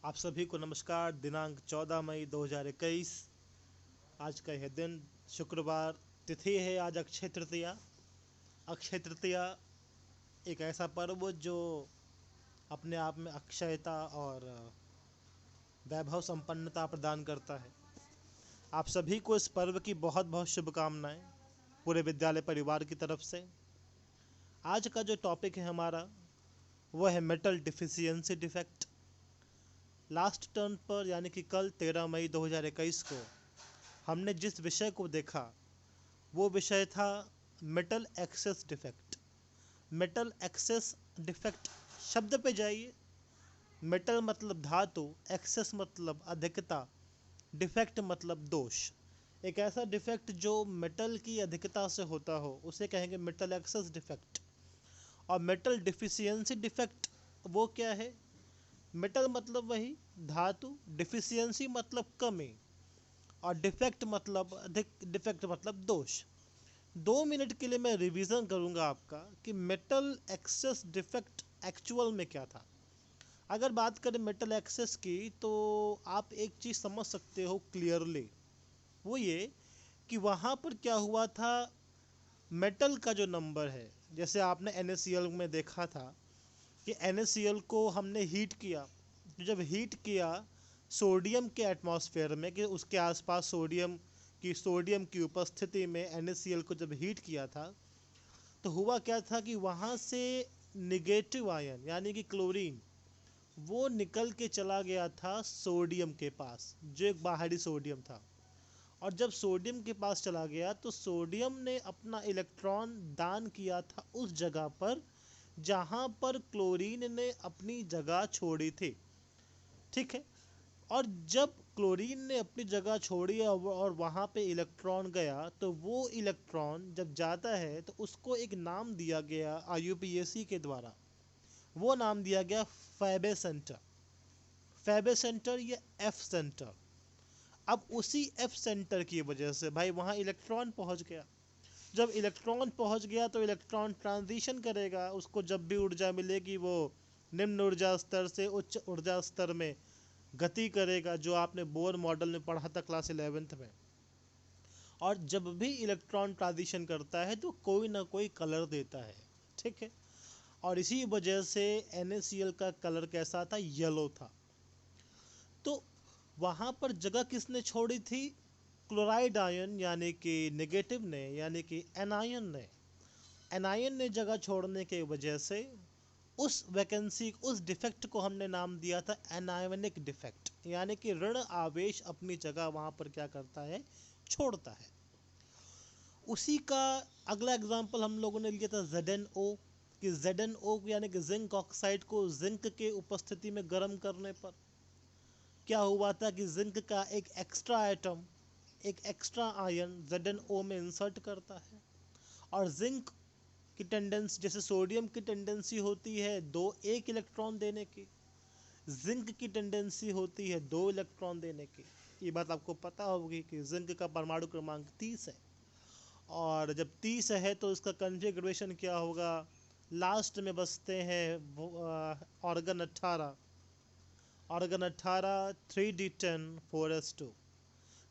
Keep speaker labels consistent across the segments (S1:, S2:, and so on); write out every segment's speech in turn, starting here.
S1: आप सभी को नमस्कार। दिनांक 14 मई 2021। आज का यह दिन शुक्रवार, तिथि है आज अक्षय तृतीया। अक्षय तृतीया एक ऐसा पर्व जो अपने आप में अक्षयता और वैभव संपन्नता प्रदान करता है। आप सभी को इस पर्व की बहुत बहुत शुभकामनाएं पूरे विद्यालय परिवार की तरफ से। आज का जो टॉपिक है हमारा वह है metal deficiency defect. Last turn पर यानी कि कल 13 मई 2021 को हमने जिस विषय को देखा वो विषय था metal access defect. Metal access defect शब्द पे जाइए। मेटल मतलब धातु, एक्सेस मतलब अधिकता, डिफेक्ट मतलब दोष। एक ऐसा डिफेक्ट जो मेटल की अधिकता से होता हो उसे कहेंगे मेटल एक्सेस डिफेक्ट। और मेटल डिफिशियंसी डिफेक्ट वो क्या है? मेटल मतलब वही धातु, डिफिशियंसी मतलब कमी, और डिफेक्ट मतलब अधिक, डिफेक्ट मतलब दोष। 2 मिनट के लिए मैं रिवीजन करूंगा आपका कि मेटल एक्सेस डिफेक्ट एक्चुअल में क्या था। अगर बात करें मेटल एक्सेस की तो आप एक चीज़ समझ सकते हो क्लियरली, वो ये कि वहाँ पर क्या हुआ था, मेटल का जो नंबर है, जैसे आपने NaCl में देखा था कि NaCl को हमने हीट किया। जब हीट किया सोडियम के एटमॉस्फेयर में, कि उसके आसपास सोडियम की उपस्थिति में NaCl को जब हीट किया था तो हुआ क्या था कि वहाँ से निगेटिव आयन यानी कि क्लोरीन वो निकल के चला गया था सोडियम के पास, जो एक बाहरी सोडियम था। और जब सोडियम के पास चला गया तो सोडियम ने अपना इलेक्ट्रॉन दान किया था उस जगह पर जहाँ पर क्लोरीन ने अपनी जगह छोड़ी थी। ठीक है। और जब क्लोरीन ने अपनी जगह छोड़ी और वहाँ पे इलेक्ट्रॉन गया तो वो इलेक्ट्रॉन जब जाता है तो उसको एक नाम दिया गया IUPAC के द्वारा। वो नाम दिया गया फैबे सेंटर। फैबे सेंटर या एफ सेंटर। अब उसी एफ सेंटर की वजह से भाई वहाँ इलेक्ट्रॉन पहुँच गया। जब इलेक्ट्रॉन पहुँच गया तो इलेक्ट्रॉन ट्रांजिशन करेगा, उसको जब भी ऊर्जा मिलेगी वो निम्न ऊर्जा स्तर से उच्च ऊर्जा स्तर में गति करेगा, जो आपने बोर मॉडल में पढ़ा था क्लास 11th में। और जब भी इलेक्ट्रॉन ट्रांजिशन करता है तो कोई ना कोई कलर देता है। ठीक है। और इसी वजह से NaCl का कलर कैसा था? येलो था। तो वहाँ पर जगह किसने छोड़ी थी? क्लोराइड आयन यानी कि नेगेटिव ने, यानी कि एनायन ने। एनायन ने जगह छोड़ने के वजह से उस वैकेंसी, उस डिफेक्ट को हमने नाम दिया था एनायनिक डिफेक्ट, यानी कि ऋण आवेश अपनी जगह वहाँ पर क्या करता है? छोड़ता है। उसी का अगला एग्जाम्पल हम लोगों ने लिया था ZnO, कि ZnO यानी कि जिंक ऑक्साइड को जिंक के उपस्थिति में गर्म करने पर क्या हुआ था कि जिंक का एक एक्स्ट्रा आइटम, एक एक्स्ट्रा आयन ZnO में इंसर्ट करता है। और जिंक की टेंडेंसी, जैसे सोडियम की टेंडेंसी होती है एक इलेक्ट्रॉन देने की, जिंक की टेंडेंसी होती है 2 इलेक्ट्रॉन देने की। ये बात आपको पता होगी कि जिंक का परमाणु क्रमांक 30 है। और जब 30 है तो इसका कन्फिग्रेशन क्या होगा? लास्ट में बसते हैं ऑर्गन 18, ऑर्गन 18 3d10 4s2।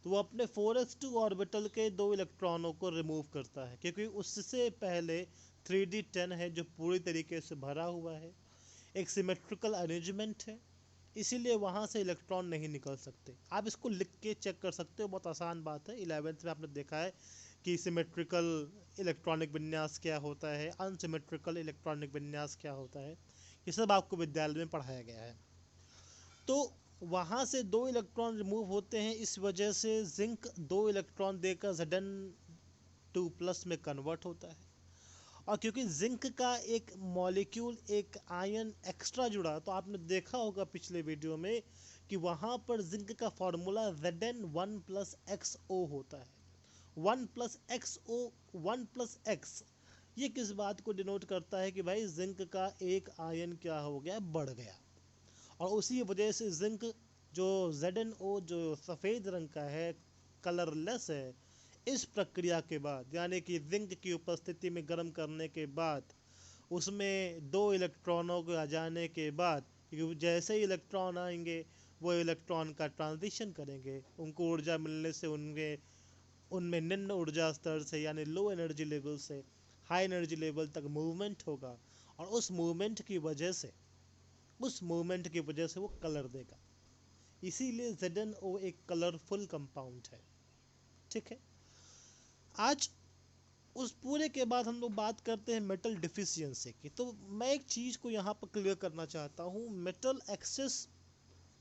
S1: तो वो अपने 4s2 ऑर्बिटल के 2 इलेक्ट्रॉनों को रिमूव करता है, क्योंकि उससे पहले 3d10 है जो पूरी तरीके से भरा हुआ है, एक सिमेट्रिकल अरेंजमेंट है, इसीलिए वहाँ से इलेक्ट्रॉन नहीं निकल सकते। आप इसको लिख के चेक कर सकते हो, बहुत आसान बात है। 11th में आपने देखा है कि सिमेट्रिकल इलेक्ट्रॉनिक विन्यास क्या होता है, अनसिमेट्रिकल इलेक्ट्रॉनिक विन्यास क्या होता है, ये सब आपको विद्यालय में पढ़ाया गया है। तो वहाँ से 2 इलेक्ट्रॉन रिमूव होते हैं, इस वजह से जिंक 2 इलेक्ट्रॉन देकर Zn2+ में कन्वर्ट होता है। और क्योंकि जिंक का एक मॉलिक्यूल, एक आयन एक्स्ट्रा जुड़ा, तो आपने देखा होगा पिछले वीडियो में कि वहाँ पर जिंक का फॉर्मूला Zn1+xO होता है। 1+xO, 1+x, ये किस बात को डिनोट करता है कि भाई जिंक का एक आयन क्या हो गया? बढ़ गया। और उसी वजह से जिंक जो ZnO जो सफ़ेद रंग का है, कलरलेस है, इस प्रक्रिया के बाद यानी कि जिंक की उपस्थिति में गर्म करने के बाद उसमें 2 इलेक्ट्रॉनों को आ जाने के बाद, जैसे ही इलेक्ट्रॉन आएंगे वो इलेक्ट्रॉन का ट्रांजिशन करेंगे, उनको ऊर्जा मिलने से उनमें निम्न ऊर्जा स्तर से यानी लो एनर्जी लेवल से हाई एनर्जी लेवल तक मूवमेंट होगा, और उस मूवमेंट की वजह से वो कलर देगा। इसीलिए ZnO एक कलरफुल कंपाउंड है। ठीक है, आज उस पूरे के बाद हम लोग बात करते हैं मेटल डिफिशियंसी की। तो मैं एक चीज़ को यहाँ पर क्लियर करना चाहता हूँ, मेटल एक्सेस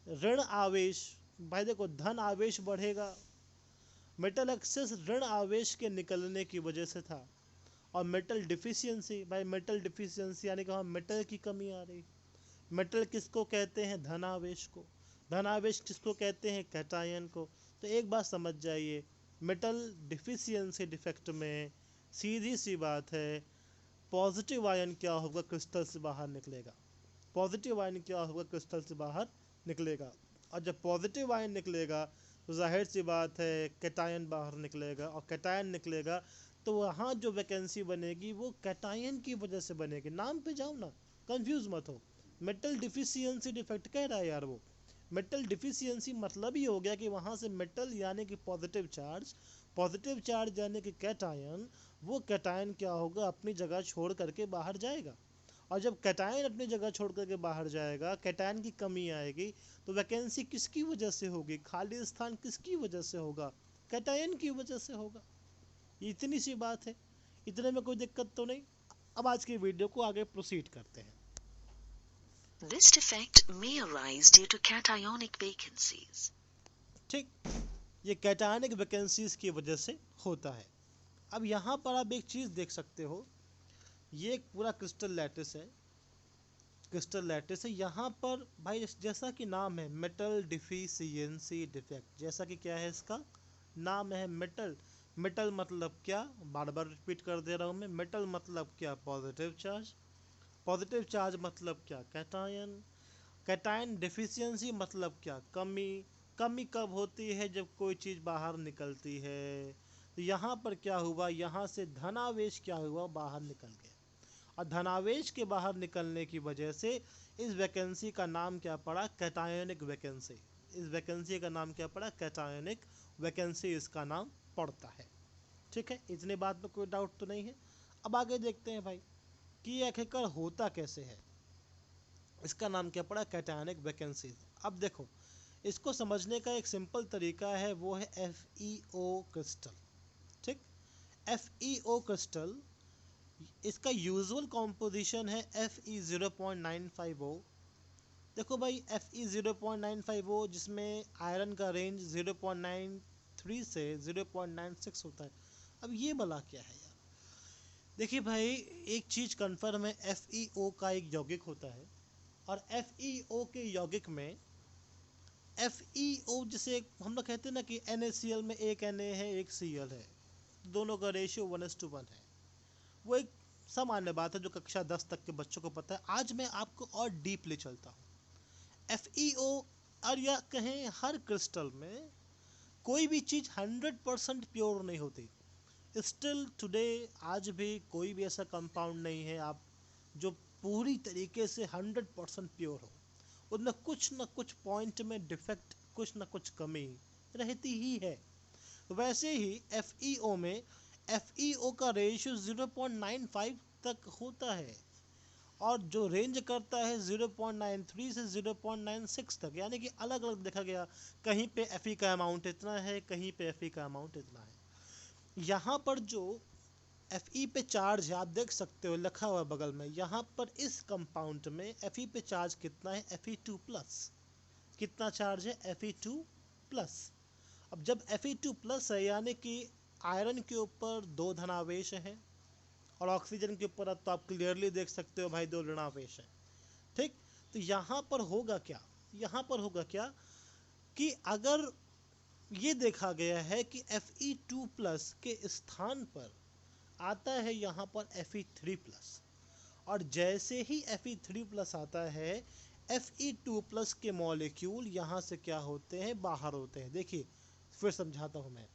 S1: ऋण आवेश, भाई देखो धन आवेश बढ़ेगा, मेटल एक्सेस ऋण आवेश के निकलने की वजह से था, और मेटल डिफिशियंसी, भाई मेटल डिफिशियंसी यानी कि मेटल की कमी आ रही। मेटल किसको कहते हैं? धन आवेश को। धन आवेश किसको कहते हैं? कैटायन को। तो एक बात समझ जाइए, मेटल डिफिशियंसी डिफेक्ट में सीधी सी बात है, पॉजिटिव आयन क्या होगा? क्रिस्टल से बाहर निकलेगा। पॉजिटिव आयन क्या होगा? क्रिस्टल से बाहर निकलेगा। और जब पॉजिटिव आयन निकलेगा तो जाहिर सी बात है कैटायन बाहर निकलेगा, और कैटायन निकलेगा तो वहाँ जो वैकेंसी बनेगी वो कैटायन की वजह से बनेगी। नाम पे जाओ ना, कंफ्यूज मत हो। मेटल डिफिशियंसी डिफेक्ट कह रहा है यार, वो मेटल डिफिशियंसी मतलब ही हो गया कि वहाँ से मेटल यानी कि पॉजिटिव चार्ज यानी कि कैटायन, वो कैटायन क्या होगा? अपनी जगह छोड़ करके बाहर जाएगा। और जब कैटायन अपनी जगह छोड़ करके बाहर जाएगा, कैटायन की कमी आएगी, तो वैकेंसी किसकी वजह से होगी? खाली स्थान किसकी वजह से होगा? कैटायन की वजह से होगा। इतनी सी बात है, इतने में कोई दिक्कत तो नहीं। अब आज की वीडियो को आगे प्रोसीड करते हैं।
S2: This defect may arise due to cationic vacancies.
S1: ठीक, ये कैटायनिक वैकेंसीज की वजह से होता है। अब यहाँ पर आप एक चीज़ देख सकते हो, ये एक पूरा क्रिस्टल लैटिस है। यहाँ पर भाई जैसा कि नाम है मेटल डिफिशियंसी डिफेक्ट, जैसा कि क्या है इसका नाम है मेटल। मेटल मतलब क्या? बार बार रिपीट कर दे रहा हूँ मैं। मेटल मतलब क्या? Positive charge. पॉजिटिव चार्ज मतलब क्या? कैटायन। कैटायन डिफिशियंसी मतलब क्या? कमी। कमी कब होती है? जब कोई चीज़ बाहर निकलती है। तो यहाँ पर क्या हुआ? यहाँ से धनावेश क्या हुआ? बाहर निकल गया, और धनावेश के बाहर निकलने की वजह से इस वैकेंसी का नाम क्या पड़ा? Cationic vacancy. इस वैकेंसी का नाम क्या पड़ा? कैटायनिक वैकेंसी इसका नाम पड़ता है। ठीक है, इतने बात में कोई डाउट तो नहीं है। अब आगे देखते हैं भाई कि ये आखिरकार होता कैसे है। इसका नाम क्या पड़ा? Cationic vacancy. अब देखो, इसको समझने का एक सिंपल तरीका है, वो है FeO क्रिस्टल। ठीक, FeO क्रिस्टल, इसका यूजुअल कॉम्पोजिशन है Fe0.950। देखो भाई Fe0.950, जिसमें आयरन का रेंज 0.93 से 0.96 होता है। अब ये भला क्या है यार? देखिए भाई, एक चीज़ कन्फर्म है, FeO का एक यौगिक होता है, और FeO के यौगिक में FeO जिसे हम लोग कहते हैं ना कि NaCl में एक Na है एक Cl है, दोनों का रेशियो 1:1 है। वो एक सामान्य बात है जो कक्षा 10 तक के बच्चों को पता है। आज मैं आपको और डीपली चलता हूँ। FeO, और या कहें हर क्रिस्टल में कोई भी चीज़ 100% प्योर नहीं होती। स्टिल टुडे, आज भी कोई भी ऐसा कंपाउंड नहीं है आप जो पूरी तरीके से 100% प्योर हो। उनमें कुछ न कुछ पॉइंट में डिफेक्ट, कुछ न कुछ कमी रहती ही है। वैसे ही FeO में FeO का रेशियो 0.95 तक होता है, और जो रेंज करता है 0.93 से 0.96 तक, यानी कि अलग अलग देखा गया। कहीं पे Fe का अमाउंट इतना है, कहीं पे Fe का अमाउंट इतना है। यहाँ पर जो Fe पे चार्ज है आप देख सकते हो, लिखा हुआ बगल में। यहाँ पर इस कंपाउंड में Fe पे चार्ज कितना है? Fe2+। कितना चार्ज है? Fe2+। अब जब Fe2+ है, यानी कि आयरन के ऊपर 2 धनावेश हैं, और ऑक्सीजन के ऊपर तो आप क्लियरली देख सकते हो भाई 2 ऋणावेश हैं। ठीक, तो यहाँ पर होगा क्या कि अगर ये देखा गया है कि Fe2+ के स्थान पर आता है यहाँ पर Fe3+, और जैसे ही Fe3+ आता है, Fe2+ के मॉलिक्यूल यहाँ से क्या होते हैं? बाहर होते हैं। देखिए फिर समझाता हूँ मैं।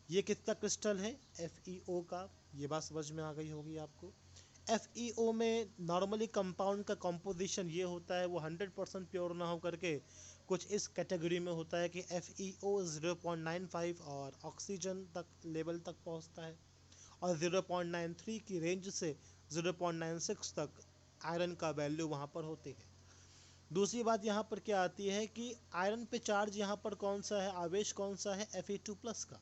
S1: ये कितना क्रिस्टल है? FeO का, ये बात समझ में आ गई होगी आपको। FeO में नॉर्मली कंपाउंड का कंपोजिशन ये होता है, वो 100% प्योर ना हो करके कुछ इस कैटेगरी में होता है कि FeO 0.95 और ऑक्सीजन तक लेवल तक पहुंचता है, और 0.93 की रेंज से 0.96 तक आयरन का वैल्यू वहाँ पर होती है। दूसरी बात यहाँ पर क्या आती है कि आयरन पे चार्ज यहाँ पर कौन सा है, आवेश कौन सा है, Fe2+ का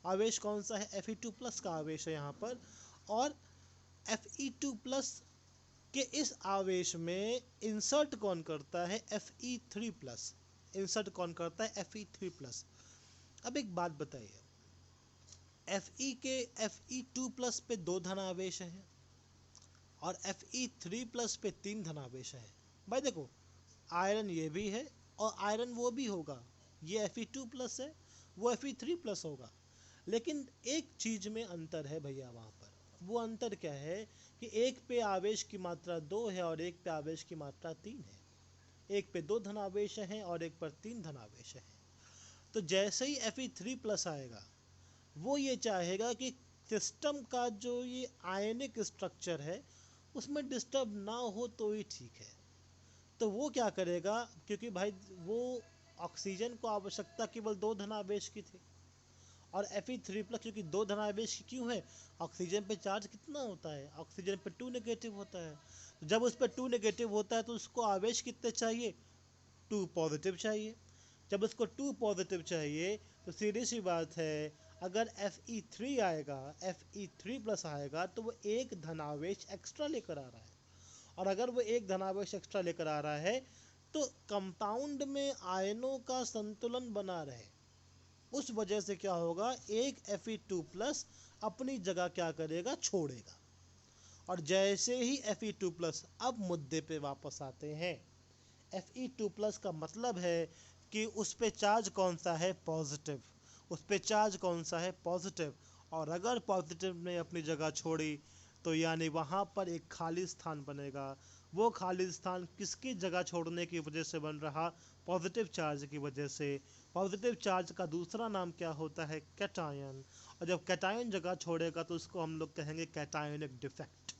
S1: आवेश कौन सा है, Fe2+ का आवेश है यहाँ पर। और Fe2+ के इस आवेश में इंसर्ट कौन करता है, Fe3+। इंसर्ट कौन करता है, Fe3+। अब एक बात बताइए, Fe2+ पे 2 धनावेश हैं और Fe3+ पे 3 धनावेश हैं। भाई देखो, आयरन ये भी है और आयरन वो भी होगा, ये Fe2+ है, वो Fe3+ होगा, लेकिन एक चीज में अंतर है भैया वहाँ पर। वो अंतर क्या है कि एक पे आवेश की मात्रा 2 है और एक पे आवेश की मात्रा 3 है। एक पे 2 धनावेश हैं और एक पर 3 धनावेश हैं। तो जैसे ही Fe3+ आएगा, वो ये चाहेगा कि सिस्टम का जो ये आयनिक स्ट्रक्चर है उसमें डिस्टर्ब ना हो तो ही ठीक है। तो वो क्या करेगा, क्योंकि भाई वो ऑक्सीजन को आवश्यकता केवल 2 धनावेश की थी, और Fe3+ क्योंकि 2 धनावेश की क्यों है, ऑक्सीजन पे चार्ज कितना होता है, ऑक्सीजन पे 2 नेगेटिव होता है। तो जब उस पर 2 नेगेटिव होता है तो उसको आवेश कितने चाहिए, 2 पॉजिटिव चाहिए। जब उसको 2 पॉजिटिव चाहिए तो सीधी सी बात है, अगर Fe3 आएगा, Fe3+ आएगा तो वो एक धनावेश एक्स्ट्रा लेकर आ रहा है, और अगर वो एक धनावेश एक्स्ट्रा लेकर आ रहा है तो कंपाउंड में आयनों का संतुलन बना रहे। उस वजह से क्या होगा, एक Fe2+ अपनी जगह क्या करेगा, छोड़ेगा। और जैसे ही Fe2+, अब मुद्दे पे वापस आते हैं, Fe2+ का मतलब है कि उस पे चार्ज कौन सा है, पॉजिटिव। उस पे चार्ज कौन सा है, पॉजिटिव। और अगर पॉजिटिव ने अपनी जगह छोड़ी तो यानी वहाँ पर एक खाली स्थान बनेगा। वो खाली स्थान किसकी जगह छोड़ने की वजह से बन रहा, पॉजिटिव चार्ज की वजह से। पॉजिटिव चार्ज का दूसरा नाम क्या होता है, कैटायन। और जब कैटायन जगह छोड़ेगा तो उसको हम लोग कहेंगे कैटायनिक डिफेक्ट।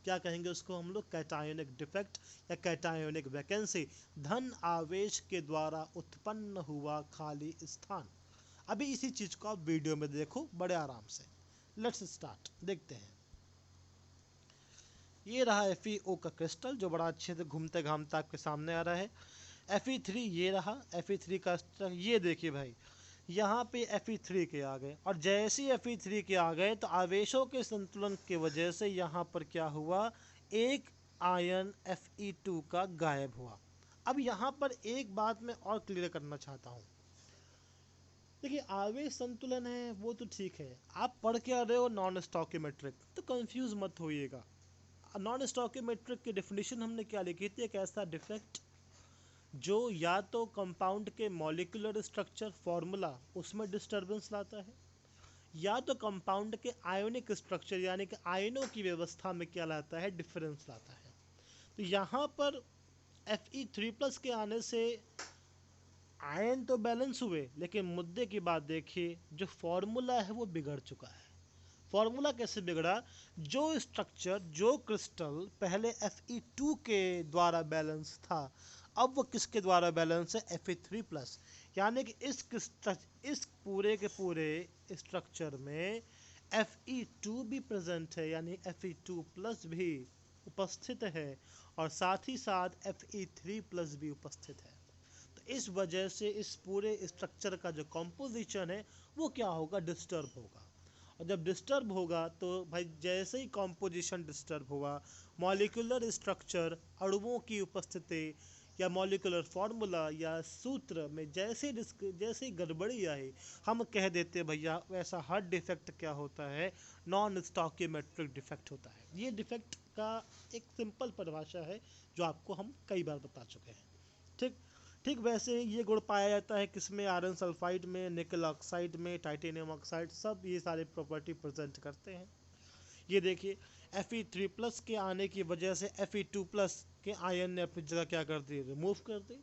S1: क्या कहेंगे उसको हम लोग, कैटायनिक डिफेक्ट या कैटायनिक वैकेंसी, धन आवेश के द्वारा उत्पन्न हुआ खाली स्थान। अभी इसी चीज को आप वीडियो में देखो बड़े आराम से। लेट्स स्टार्ट, देखते हैं। ये रहा FeO का क्रिस्टल जो बड़ा अच्छे से घूमते घामते आपके सामने आ रहा है। Fe3 ये रहा, Fe3 का ये देखिए भाई, यहाँ पे Fe3 के आ गए, और जैसे ही Fe3 के आ गए तो आवेशों के संतुलन की वजह से यहाँ पर क्या हुआ, एक आयन Fe2 का गायब हुआ। अब यहाँ पर एक बात मैं और क्लियर करना चाहता हूँ। देखिए, आवेश संतुलन है वो तो ठीक है, आप पढ़ के आ रहे हो नॉन स्टॉकियोमेट्रिक, तो कंफ्यूज मत होइएगा। नॉन स्टॉकियोमेट्रिक की डेफिनेशन हमने क्या लिखी थी, एक ऐसा डिफेक्ट जो या तो कंपाउंड के मॉलिक्यूलर स्ट्रक्चर फॉर्मूला उसमें डिस्टरबेंस लाता है, या तो कंपाउंड के आयोनिक स्ट्रक्चर यानी कि आयनों की व्यवस्था में क्या लाता है, डिफरेंस लाता है। तो यहाँ पर Fe3+ के आने से आयन तो बैलेंस हुए, लेकिन मुद्दे की बात देखिए, जो फॉर्मूला है वो बिगड़ चुका है। फॉर्मूला कैसे बिगड़ा, जो स्ट्रक्चर, जो क्रिस्टल पहले Fe2 के द्वारा बैलेंस था, अब वो किसके द्वारा बैलेंस है, Fe3+। यानी कि इस पूरे के पूरे स्ट्रक्चर में Fe2 भी प्रेजेंट है, यानी Fe2+ भी उपस्थित है, और साथ ही साथ Fe3+ भी उपस्थित है। तो इस वजह से इस पूरे स्ट्रक्चर का जो कॉम्पोजिशन है वो क्या होगा, डिस्टर्ब होगा। और जब डिस्टर्ब होगा तो भाई जैसे ही कॉम्पोजिशन डिस्टर्ब हुआ, मॉलिक्यूलर स्ट्रक्चर, अणुओं की उपस्थिति या मॉलिक्यूलर फार्मूला या सूत्र में जैसे गड़बड़ी आई, हम कह देते भैया वैसा हर डिफेक्ट क्या होता है, नॉन स्टॉकियोमेट्रिक डिफेक्ट होता है। ये डिफेक्ट का एक सिंपल परिभाषा है जो आपको हम कई बार बता चुके हैं। ठीक ठीक वैसे ही ये गुण पाया जाता है किसमें, आयरन सल्फाइड में, निकल ऑक्साइड में, टाइटेनियम ऑक्साइड, सब ये सारे प्रॉपर्टी प्रेजेंट करते हैं। ये देखिए, Fe3+ के आने की वजह से Fe2+ के आयन ने अपनी जगह क्या कर दी, रिमूव कर दी।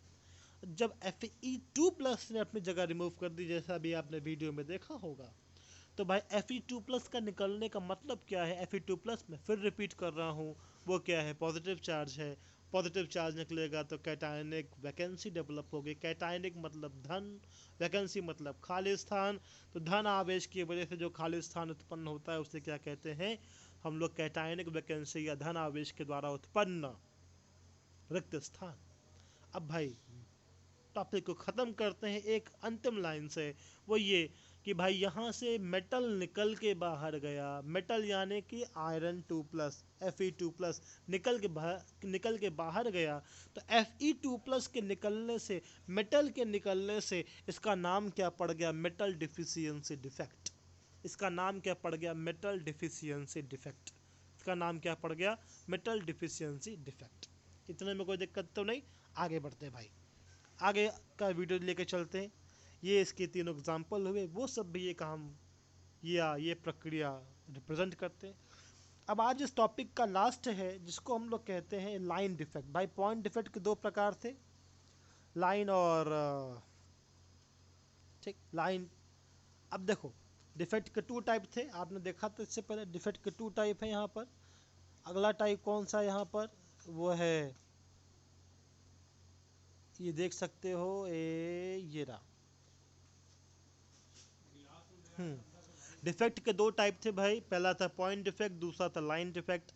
S1: जब Fe2+ ने अपनी जगह रिमूव कर दी, जैसा अभी आपने वीडियो में देखा होगा, तो भाई Fe2+ का निकलने का मतलब क्या है? Fe2+ में फिर रिपीट कर रहा हूँ, वो क्या है? पॉजिटिव चार्ज है। पॉजिटिव चार्ज निकलेगा तो कैटायनिक वैकेंसी डेवलप होगी। कैटायनिक मतलब धन, वैकेंसी मतलब खाली स्थान। तो धन आवेश की वजह से जो खाली स्थान उत्पन्न होता है उसे क्या कहते हैं हम लोग? कैटायनिक वैकेंसी या धन आवेश के द्वारा उत्पन्न रिक्त स्थान। अब भाई टॉपिक को ख़त्म करते हैं एक अंतिम लाइन से, वो ये कि भाई यहाँ से मेटल निकल के बाहर गया। मेटल यानी कि आयरन 2+, Fe2+ निकल के बाहर गया। तो Fe2+ के निकलने से, मेटल के निकलने से इसका नाम क्या पड़ गया? Metal deficiency defect. इसका नाम क्या पड़ गया? Metal deficiency defect. इसका नाम क्या पड़ गया? Metal deficiency defect. इतने में कोई दिक्कत तो नहीं? आगे बढ़ते हैं भाई, आगे का वीडियो लेके चलते हैं। ये इसके 3 एग्जाम्पल हुए, वो सब भी ये काम या ये प्रक्रिया रिप्रेजेंट करते हैं। अब आज इस टॉपिक का लास्ट है जिसको हम लोग कहते हैं लाइन डिफेक्ट। भाई पॉइंट डिफेक्ट के 2 प्रकार थे, लाइन और ठीक लाइन। अब देखो डिफेक्ट के 2 टाइप थे, आपने देखा था इससे पहले। डिफेक्ट के 2 टाइप है यहाँ पर। अगला टाइप कौन सा यहाँ पर? वो है, ये देख सकते हो, ये रहा। डिफेक्ट के 2 टाइप थे भाई। पहला था पॉइंट डिफेक्ट, दूसरा था लाइन डिफेक्ट।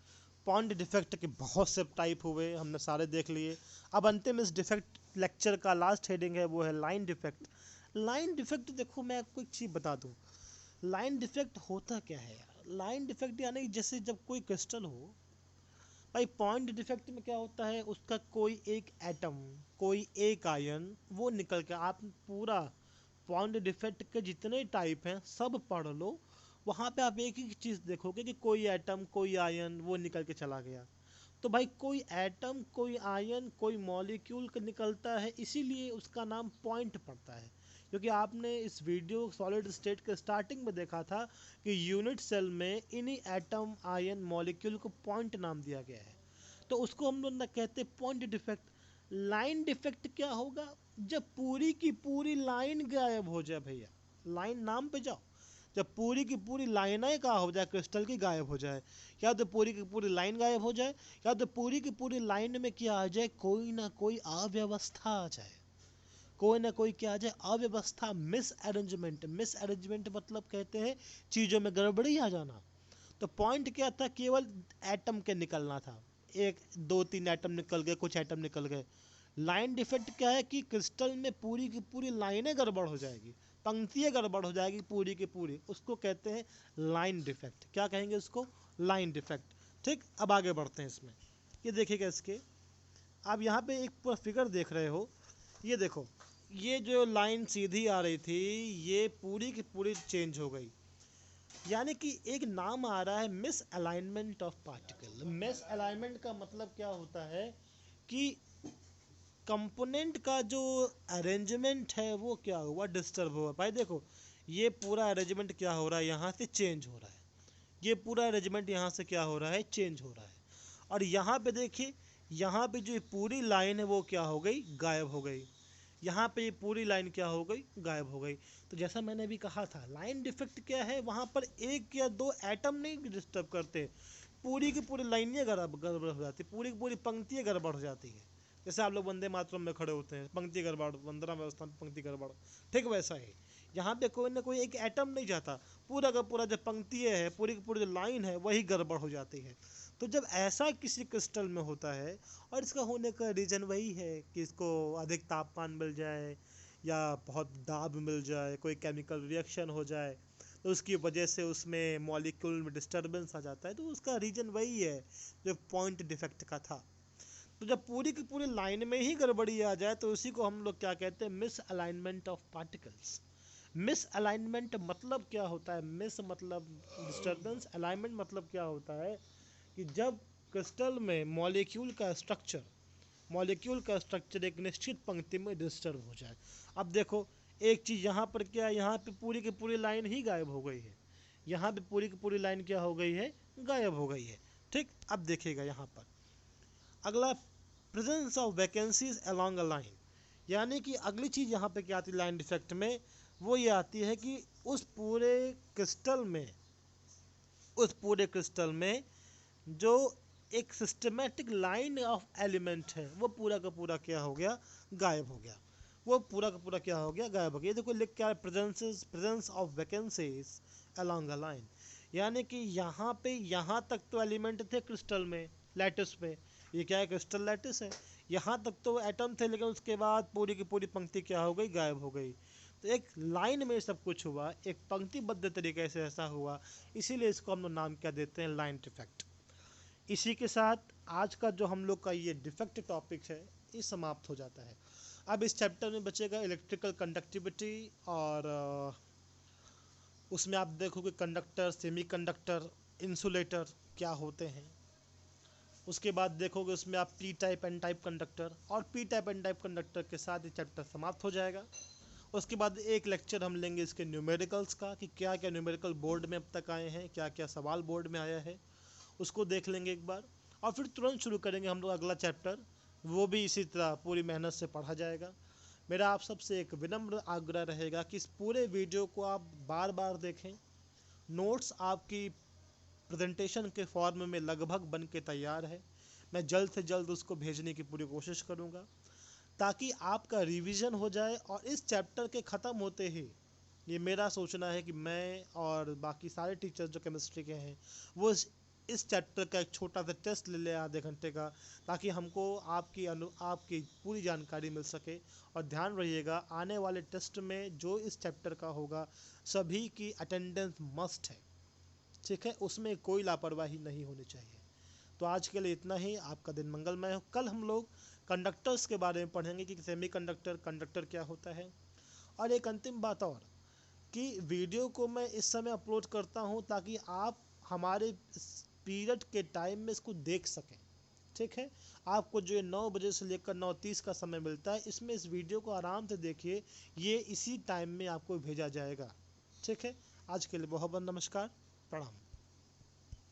S1: पॉइंट डिफेक्ट के बहुत से टाइप हुए, हमने सारे देख लिए। अब अंतिम इस डिफेक्ट लेक्चर का लास्ट हेडिंग है, वो है लाइन डिफेक्ट। लाइन डिफेक्ट देखो, मैं आपको एक चीज़ बता दूं, लाइन डिफेक्ट होता क्या है यार? लाइन डिफेक्ट यानी जैसे जब कोई क्रिस्टल हो, भाई पॉइंट डिफेक्ट में क्या होता है, उसका कोई एक एटम, कोई एक आयन वो निकल के, आप पूरा पॉइंट डिफेक्ट के जितने टाइप हैं सब पढ़ लो, वहाँ पे आप एक ही चीज़ देखोगे कि कोई एटम, कोई आयन वो निकल के चला गया। तो भाई कोई एटम, कोई आयन, कोई मॉलिक्यूल निकलता है, इसीलिए उसका नाम पॉइंट पड़ता है। क्योंकि आपने इस वीडियो सॉलिड स्टेट के स्टार्टिंग में देखा था कि यूनिट सेल में इन्हीं एटम, आयन, मॉलिक्यूल को पॉइंट नाम दिया गया है। तो उसको हम लोग ना कहते हैं पॉइंट डिफेक्ट। लाइन डिफेक्ट क्या होगा? जब पूरी की पूरी लाइन गायब हो जाए भैया, लाइन नाम पे जाओ, जब पूरी की पूरी लाइनें का हो जाए, क्रिस्टल की गायब हो जाए, या तो पूरी की पूरी लाइन गायब हो जाए, या तो पूरी की पूरी लाइन में क्या आ जाए, कोई ना कोई अव्यवस्था आ जाए। कोई ना कोई क्या आ जाए? अव्यवस्था, मिस अरेंजमेंट। मिस अरेंजमेंट मतलब कहते हैं चीज़ों में गड़बड़ी आ जाना। तो पॉइंट क्या था? केवल एटम के निकलना था, 1 2 3 एटम निकल गए, कुछ एटम निकल गए। लाइन डिफेक्ट क्या है कि क्रिस्टल में पूरी की पूरी लाइनें गड़बड़ हो जाएगी, पंक्तियाँ गड़बड़ हो जाएगी पूरी की पूरी, उसको कहते हैं लाइन डिफेक्ट। क्या कहेंगे उसको? Line defect. ठीक, अब आगे बढ़ते हैं इसमें। ये देखिएगा, इसके आप यहाँ पे एक पूरा फिगर देख रहे हो, ये देखो, ये जो लाइन सीधी आ रही थी ये पूरी की पूरी चेंज हो गई। यानी कि एक नाम आ रहा है miss alignment of particle. Miss alignment का मतलब क्या होता है कि कंपोनेंट का जो अरेंजमेंट है वो क्या हुआ? डिस्टर्ब हुआ। भाई देखो, ये पूरा अरेंजमेंट क्या हो रहा है, यहाँ से चेंज हो रहा है। ये पूरा अरेंजमेंट यहाँ से क्या हो रहा है? चेंज हो रहा है। और यहाँ पे देखिए, यहाँ पे जो पूरी लाइन है वो क्या हो गई? गायब हो गई। यहाँ पे ये पूरी लाइन क्या हो गई? गायब हो गई। तो जैसा मैंने अभी कहा था, लाइन डिफेक्ट क्या है? वहाँ पर 1 या 2 एटम नहीं डिस्टर्ब करते, पूरी की पूरी लाइनें गड़बड़ हो जाती, पूरी की पूरी पंक्तियाँ गड़बड़ हो जाती है। जैसे आप लोग वंदे मातरम में खड़े होते हैं, पंक्ति गड़बड़, वंदना व्यवस्था में पंक्ति गड़बड़, ठीक वैसा ही यहाँ पे कोई ना कोई एक एटम नहीं जाता, पूरा का पूरा जो पंक्तियाँ है, पूरी की पूरी जो लाइन है वही गड़बड़ हो जाती है। तो जब ऐसा किसी क्रिस्टल में होता है, और इसका होने का रीज़न वही है कि इसको अधिक तापमान मिल जाए या बहुत दाब मिल जाए, कोई केमिकल रिएक्शन हो जाए, तो उसकी वजह से उसमें मॉलिक्यूल में डिस्टर्बेंस आ जाता है। तो उसका रीज़न वही है जो पॉइंट डिफेक्ट का था। तो जब पूरी की पूरी लाइन में ही गड़बड़ी आ जाए तो उसी को हम लोग क्या कहते हैं? Miss alignment of particles. Miss alignment मतलब क्या होता है? मिस मतलब डिस्टर्बेंस, अलाइनमेंट मतलब क्या होता है कि जब क्रिस्टल में मॉलिक्यूल का स्ट्रक्चर एक निश्चित पंक्ति में डिस्टर्ब हो जाए। अब देखो, एक चीज़ यहाँ पर क्या है, यहाँ पे पूरी की पूरी लाइन ही गायब हो गई है, यहाँ पे पूरी की पूरी लाइन क्या हो गई है? गायब हो गई है। ठीक, अब देखिएगा यहाँ पर अगला, presence of vacancies along a line. यानी कि अगली चीज़ यहाँ पे क्या आती है लाइन डिफेक्ट में? वो ये आती है कि उस पूरे क्रिस्टल में जो एक सिस्टमेटिक लाइन ऑफ एलिमेंट है वो पूरा का पूरा क्या हो गया, गायब हो गया। वो पूरा का पूरा क्या हो गया, गायब हो गया। ये देखो लिख क्या है, presence of vacancies along a line, यानी कि यहाँ तक तो एलिमेंट थे क्रिस्टल में, लैटिस में। ये क्या है, क्रिस्टल लैटिस है। यहाँ तक तो एटम थे, लेकिन उसके बाद पूरी की पूरी पंक्ति क्या हो गई, गायब हो गई। तो एक लाइन में सब कुछ हुआ, एक पंक्तिबद्ध तरीके से ऐसा हुआ, इसीलिए इसको हम लोग नाम क्या देते हैं, लाइन डिफेक्ट। इसी के साथ आज का जो हम लोग का ये डिफेक्ट टॉपिक है ये समाप्त हो जाता है। अब इस चैप्टर में बचेगा इलेक्ट्रिकल कंडक्टिविटी, और उसमें आप देखोगे कंडक्टर, सेमीकंडक्टर, इंसुलेटर क्या होते हैं। उसके बाद देखोगे उसमें आप P type N type conductor, और P type N type conductor के साथ ये चैप्टर समाप्त हो जाएगा। उसके बाद एक लेक्चर हम लेंगे इसके न्यूमेरिकल्स का, कि क्या क्या न्यूमेरिकल बोर्ड में अब तक आए हैं, क्या क्या सवाल बोर्ड में आया है, उसको देख लेंगे एक बार। और फिर तुरंत शुरू करेंगे हम लोग अगला चैप्टर, वो भी इसी तरह पूरी मेहनत से पढ़ा जाएगा। मेरा आप सबसे एक विनम्र आग्रह रहेगा कि इस पूरे वीडियो को आप बार बार देखें। नोट्स आपकी प्रेजेंटेशन के फॉर्म में लगभग बन के तैयार है। मैं जल्द से जल्द उसको भेजने की पूरी कोशिश करूँगा, ताकि आपका रिवीजन हो जाए। और इस चैप्टर के ख़त्म होते ही ये मेरा सोचना है कि मैं और बाकी सारे टीचर्स जो केमिस्ट्री के हैं वो इस चैप्टर का एक छोटा सा टेस्ट ले ले आधे घंटे का, ताकि हमको आपकी पूरी जानकारी मिल सके। और ध्यान रहिएगा, आने वाले टेस्ट में जो इस चैप्टर का होगा सभी की अटेंडेंस मस्ट है, ठीक है, उसमें कोई लापरवाही नहीं होनी चाहिए। तो आज के लिए इतना ही। आपका दिन मंगलमय हो। कल हम लोग कंडक्टर्स के बारे में पढ़ेंगे कि सेमी कंडक्टर क्या होता है। और एक अंतिम बात और, कि वीडियो को मैं इस समय अपलोड करता हूं ताकि आप हमारे पीरियड के टाइम में इसको देख सकें, ठीक है। आपको जो 9 बजे से लेकर 9:30 का समय मिलता है, इसमें इस वीडियो को आराम से देखिए, ये इसी टाइम में आपको भेजा जाएगा, ठीक है। आज के लिए बहुत बहुत नमस्कार, प्रणाम।